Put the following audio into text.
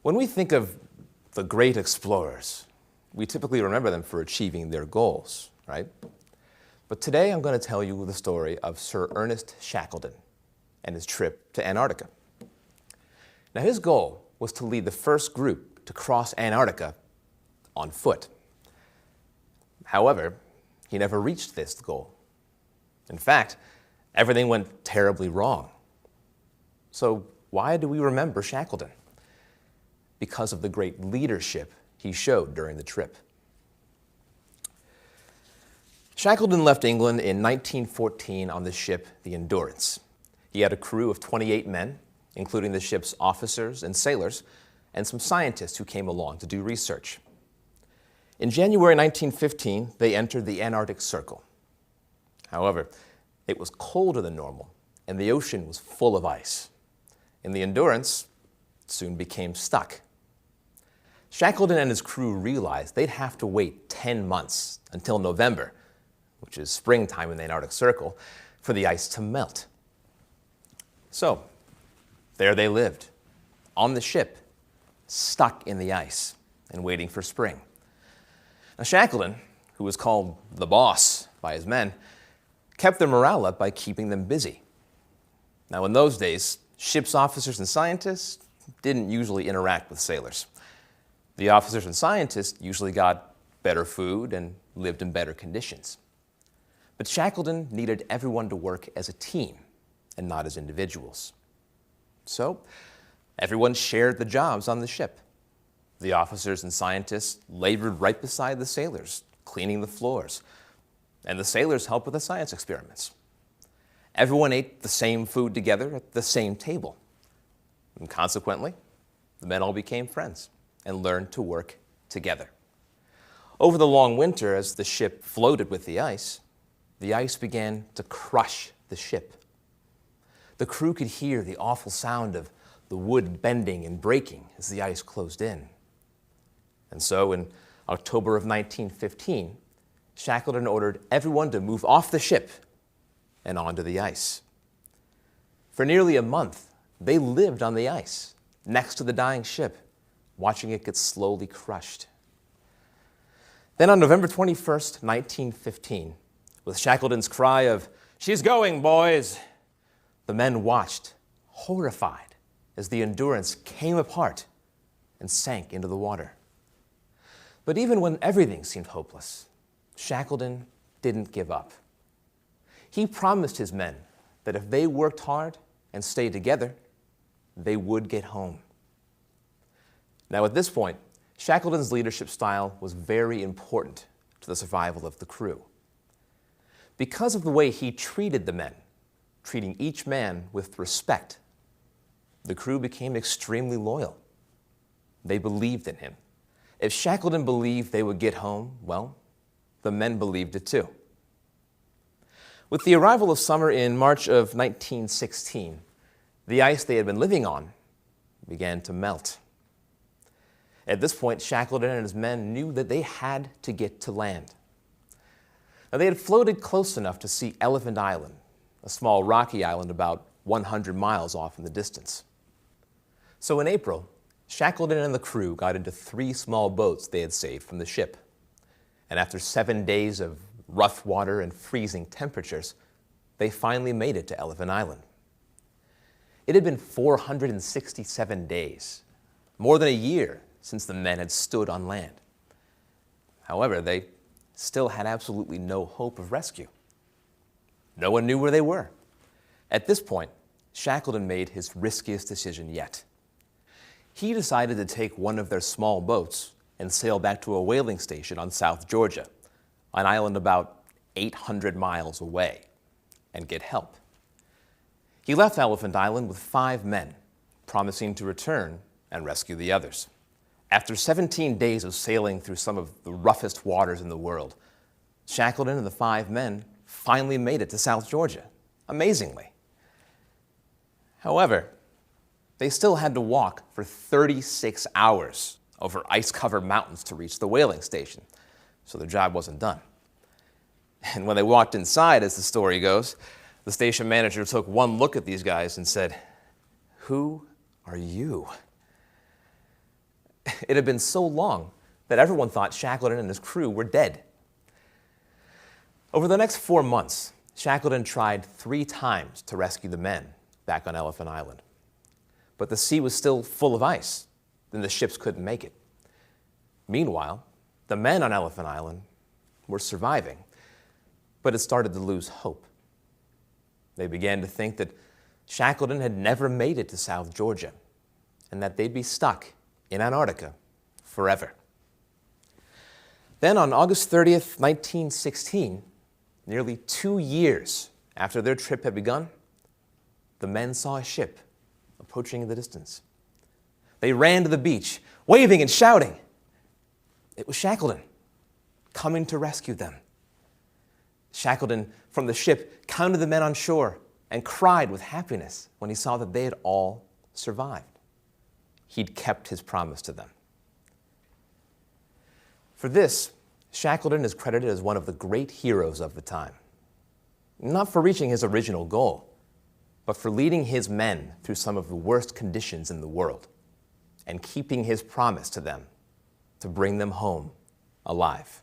When we think of the great explorers, we typically remember them for achieving their goals, right? But today I'm going to tell you the story of Sir Ernest Shackleton and his trip to Antarctica. Now, his goal was to lead the first group to cross Antarctica on foot. However, he never reached this goal. In fact, everything went terribly wrong. So why do we remember Shackleton? Because of the great leadership he showed during the trip. Shackleton left England in 1914 on the ship the Endurance. He had a crew of 28 men, including the ship's officers and sailors, and some scientists who came along to do research. In January 1915, they entered the Antarctic Circle. However, it was colder than normal, and the ocean was full of ice. And the Endurance soon became stuck. Shackleton and his crew realized they'd have to wait 10 months until November, which is springtime in the Antarctic Circle, for the ice to melt. So, there they lived, on the ship, stuck in the ice and waiting for spring. Now, Shackleton, who was called the boss by his men, kept their morale up by keeping them busy. Now, in those days, ship's officers and scientists didn't usually interact with sailors. The officers and scientists usually got better food and lived in better conditions. But Shackleton needed everyone to work as a team and not as individuals. So, everyone shared the jobs on the ship. The officers and scientists labored right beside the sailors, cleaning the floors, and the sailors helped with the science experiments. Everyone ate the same food together at the same table. And consequently, the men all became friends and learned to work together. Over the long winter, as the ship floated with the ice began to crush the ship. The crew could hear the awful sound of the wood bending and breaking as the ice closed in. And so in October of 1915, Shackleton ordered everyone to move off the ship and onto the ice. For nearly a month, they lived on the ice, next to the dying ship, watching it get slowly crushed. Then on November 21st, 1915, with Shackleton's cry of, "She's going, boys!" the men watched, horrified, as the Endurance came apart and sank into the water. But even when everything seemed hopeless, Shackleton didn't give up. He promised his men that if they worked hard and stayed together, they would get home. Now, at this point, Shackleton's leadership style was very important to the survival of the crew. Because of the way he treated the men, treating each man with respect, the crew became extremely loyal. They believed in him. If Shackleton believed they would get home, well, the men believed it too. With the arrival of summer in March of 1916, the ice they had been living on began to melt. At this point, Shackleton and his men knew that they had to get to land. Now, they had floated close enough to see Elephant Island, a small rocky island about 100 miles off in the distance. So in April, Shackleton and the crew got into 3 small boats they had saved from the ship. And after 7 days of rough water and freezing temperatures, they finally made it to Elephant Island. It had been 467 days, more than a year since the men had stood on land. However, they still had absolutely no hope of rescue. No one knew where they were. At this point, Shackleton made his riskiest decision yet. He decided to take one of their small boats and sail back to a whaling station on South Georgia, an island about 800 miles away, and get help. He left Elephant Island with 5 men, promising to return and rescue the others. After 17 days of sailing through some of the roughest waters in the world, Shackleton and the 5 men finally made it to South Georgia, amazingly. However, they still had to walk for 36 hours over ice-covered mountains to reach the whaling station, so their job wasn't done. And when they walked inside, as the story goes, the station manager took one look at these guys and said, "Who are you?" It had been so long that everyone thought Shackleton and his crew were dead. Over the next 4 months, Shackleton tried 3 times to rescue the men back on Elephant Island. But the sea was still full of ice, and the ships couldn't make it. Meanwhile, the men on Elephant Island were surviving, but had started to lose hope. They began to think that Shackleton had never made it to South Georgia, and that they'd be stuck in Antarctica forever. Then on August 30th, 1916, nearly 2 years after their trip had begun, the men saw a ship approaching in the distance. They ran to the beach, waving and shouting. It was Shackleton, coming to rescue them. Shackleton, from the ship, counted the men on shore and cried with happiness when he saw that they had all survived. He'd kept his promise to them. For this, Shackleton is credited as one of the great heroes of the time. Not for reaching his original goal, but for leading his men through some of the worst conditions in the world and keeping his promise to them to bring them home alive.